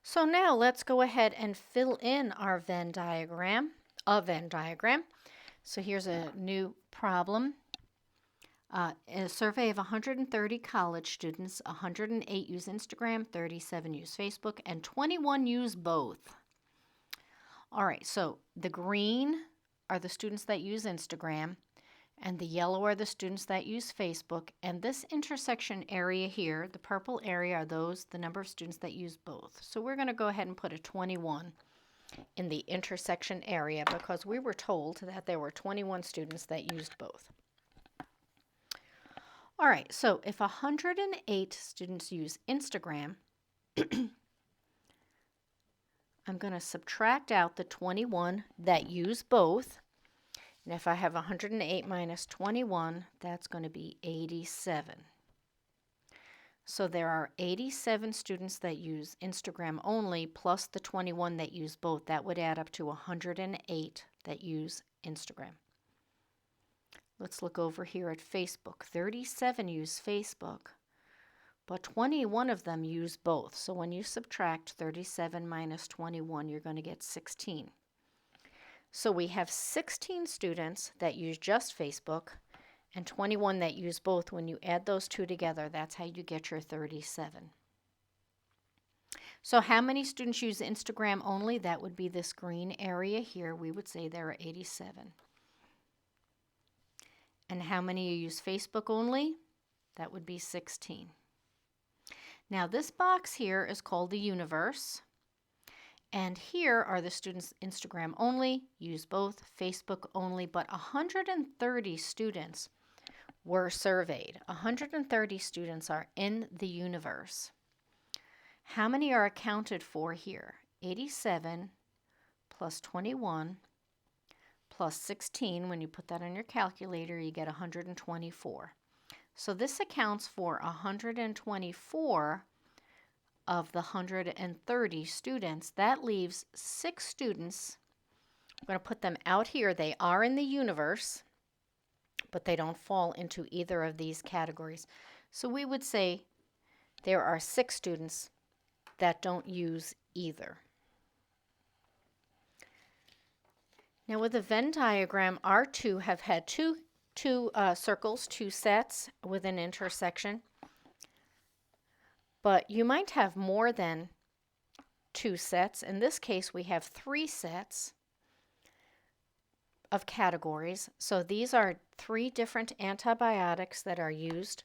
So now let's go ahead and fill in our a Venn diagram. So here's a new problem. In a survey of 130 college students, 108 use Instagram, 37 use Facebook, and 21 use both. All right, so the green are the students that use Instagram, and the yellow are the students that use Facebook. And this intersection area here, the purple area, are the number of students that use both. So we're going to go ahead and put a 21 in the intersection area because we were told that there were 21 students that used both. All right, so if 108 students use Instagram, I'm going to subtract out the 21 that use both. And if I have 108 minus 21, that's going to be 87. So there are 87 students that use Instagram only, plus the 21 that use both. That would add up to 108 that use Instagram. Let's look over here at Facebook. 37 use Facebook, but 21 of them use both. So when you subtract 37 minus 21, you're going to get 16. So we have 16 students that use just Facebook and 21 that use both. When you add those two together, that's how you get your 37. So how many students use Instagram only? That would be this green area here. We would say there are 87. And how many use Facebook only? That would be 16. Now this box here is called the universe. And here are the students Instagram only, use both, Facebook only, but 130 students were surveyed. 130 students are in the universe. How many are accounted for here? 87 plus 21 plus 16. When you put that on your calculator, you get 124. So this accounts for 124 of the 130 students. That leaves 6 students. I'm going to put them out here. They are in the universe, but they don't fall into either of these categories. So we would say there are 6 students that don't use either. Now with the Venn diagram, our two have had two circles, 2 sets with an intersection. But you might have more than 2 sets. In this case, we have 3 sets of categories. So these are 3 different antibiotics that are used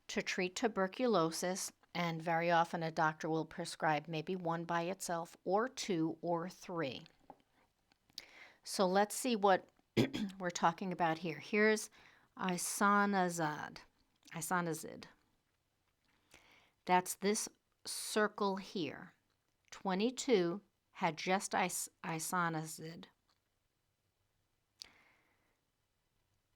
to treat tuberculosis, and very often a doctor will prescribe maybe one by itself or 2 or 3. So let's see what we're talking about here. Here's isoniazid. That's this circle here. 22 had just isoniazid.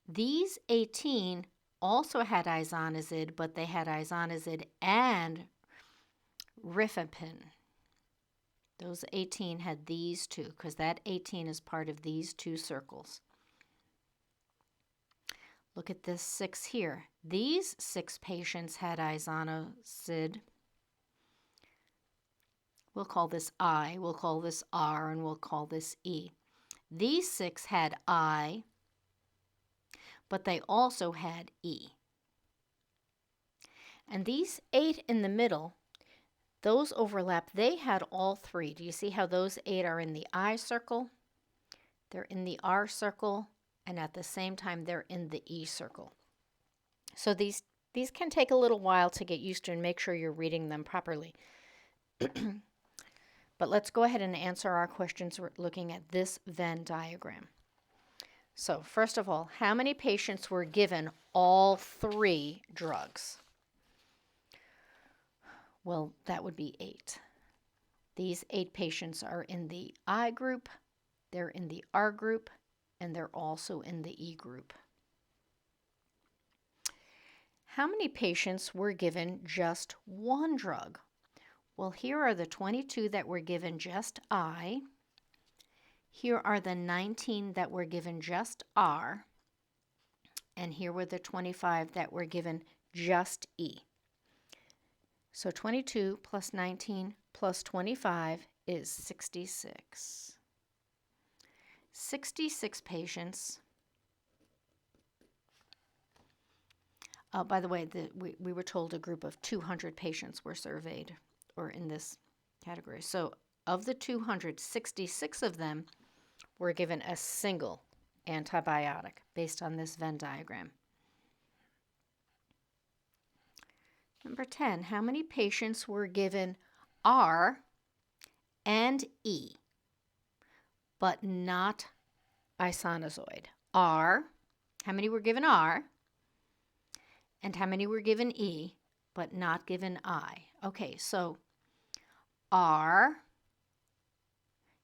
These 18 also had isoniazid, but they had isoniazid and rifampin. Those 18 had these two, because that 18 is part of these 2 circles. Look at this 6 here. These 6 patients had isoniazid. We'll call this I, we'll call this R, and we'll call this E. These 6 had I, but they also had E. And these 8 in the middle, those overlap. They had all 3. Do you see how those 8 are in the I circle? They're in the R circle, and at the same time, they're in the E circle. So these can take a little while to get used to and make sure you're reading them properly. But let's go ahead and answer our questions looking at this Venn diagram. So first of all, how many patients were given all 3 drugs? Well, that would be 8. These 8 patients are in the I group, they're in the R group, and they're also in the E group. How many patients were given just one drug? Well, here are the 22 that were given just I. Here are the 19 that were given just R. And here were the 25 that were given just E. So 22 plus 19 plus 25 is 66. 66 patients. By the way, we were told a group of 200 patients were surveyed or in this category. So of the 266 of them were given a single antibiotic based on this Venn diagram. Number 10, how many patients were given R and E, but not isoniazid? R, how many were given R? And how many were given E, but not given I? Okay, so R,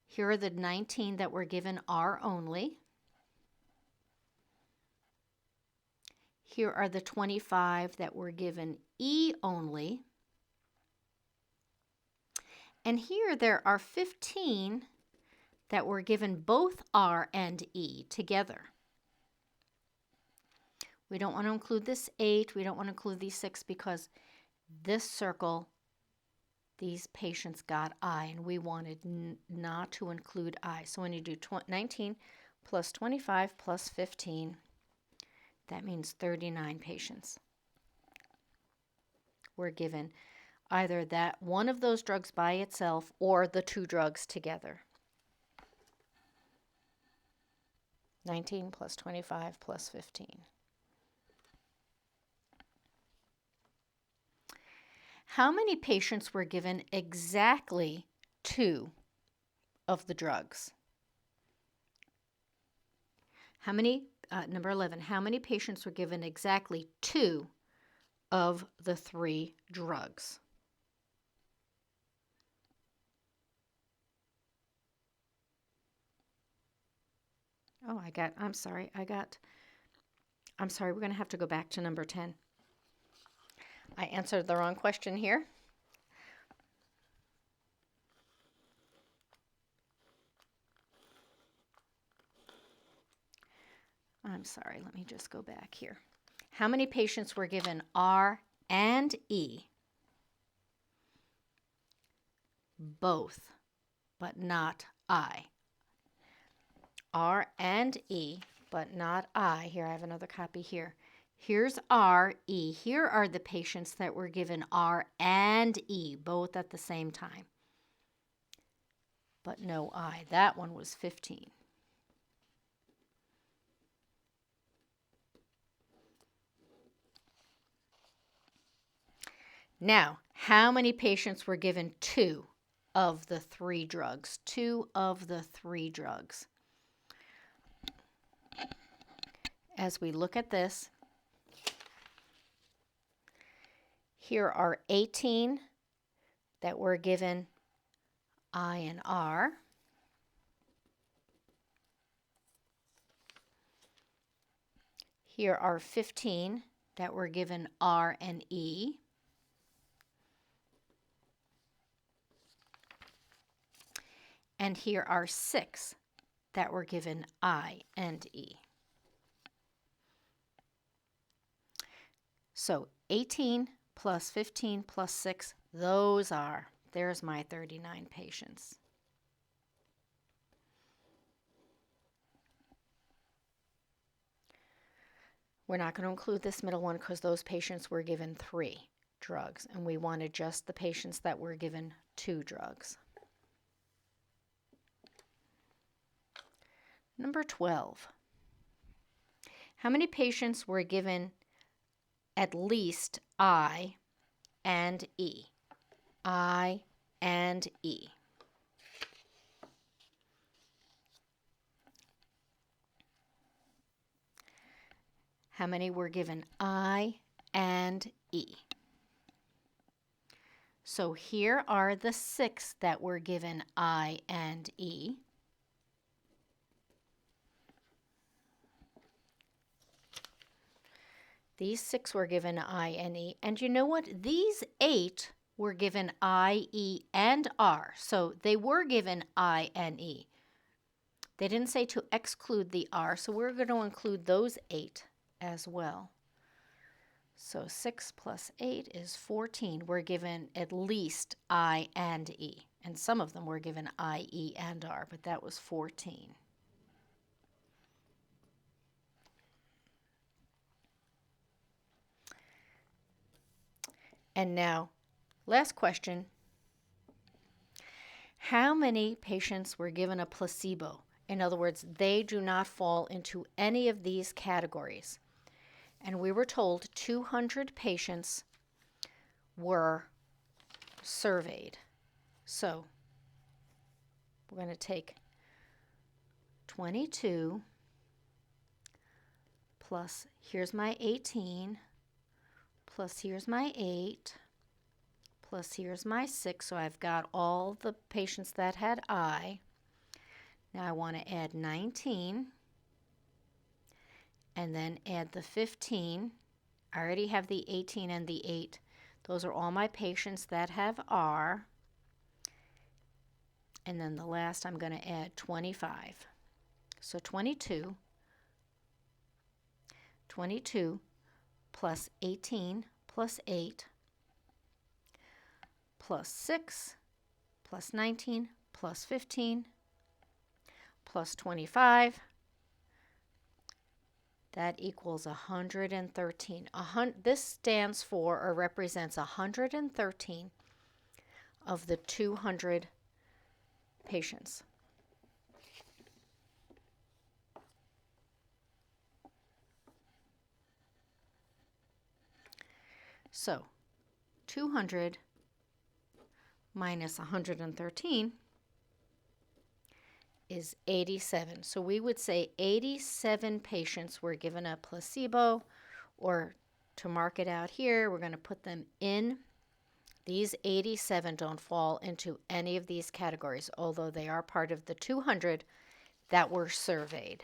here are the 19 that were given R only. Here are the 25 that were given E only. And here there are 15 that were given both R and E together. We don't want to include this 8. We don't want to include these 6 because this circle, these patients got I, and we wanted not to include I. So when you do 19 plus 25 plus 15, that means 39 patients were given either that one of those drugs by itself or the 2 drugs together. 19 plus 25 plus 15. How many patients were given exactly 2 of the drugs? How many, number 11, how many patients were given exactly 2 of the 3 drugs? Oh, I'm sorry, we're going to have to go back to number 10. I answered the wrong question here. I'm sorry, let me just go back here. How many patients were given R and E? Both, but not I. R and E, but not I. Here, I have another copy here. Here's R, E. Here are the patients that were given R and E, both at the same time. But no I. That one was 15. Now, how many patients were given 2 of the 3 drugs? 2 of the 3 drugs. As we look at this, here are 18 that were given I and R. Here are 15 that were given R and E. And here are 6 that were given I and E. So 18 plus 15 plus 6, there's my 39 patients. We're not going to include this middle one because those patients were given 3 drugs, and we wanted just the patients that were given 2 drugs. Number 12. How many patients were given at least I and E? I and E. How many were given I and E? So here are the 6 that were given I and E. These 6 were given I and E. And you know what? These 8 were given I, E, and R. So they were given I and E. They didn't say to exclude the R, so we're going to include those 8 as well. So 6 plus 8 is 14. We're given at least I and E. And some of them were given I, E, and R, but that was 14. And now, last question. How many patients were given a placebo? In other words, they do not fall into any of these categories. And we were told 200 patients were surveyed. So we're going to take 22 plus, here's my 18, plus here's my 8, plus here's my 6. So I've got all the patients that had I. Now I want to add 19 and then add the 15. I already have the 18 and the 8. Those are all my patients that have R. And then the last I'm going to add 25. So 22 plus 18 plus 8 plus 6 plus 19 plus 15 plus 25. That equals 113. This stands for or represents 113 of the 200 patients. So 200 minus 113 is 87. So we would say 87 patients were given a placebo, or to mark it out here, we're going to put them in. These 87 don't fall into any of these categories, although they are part of the 200 that were surveyed.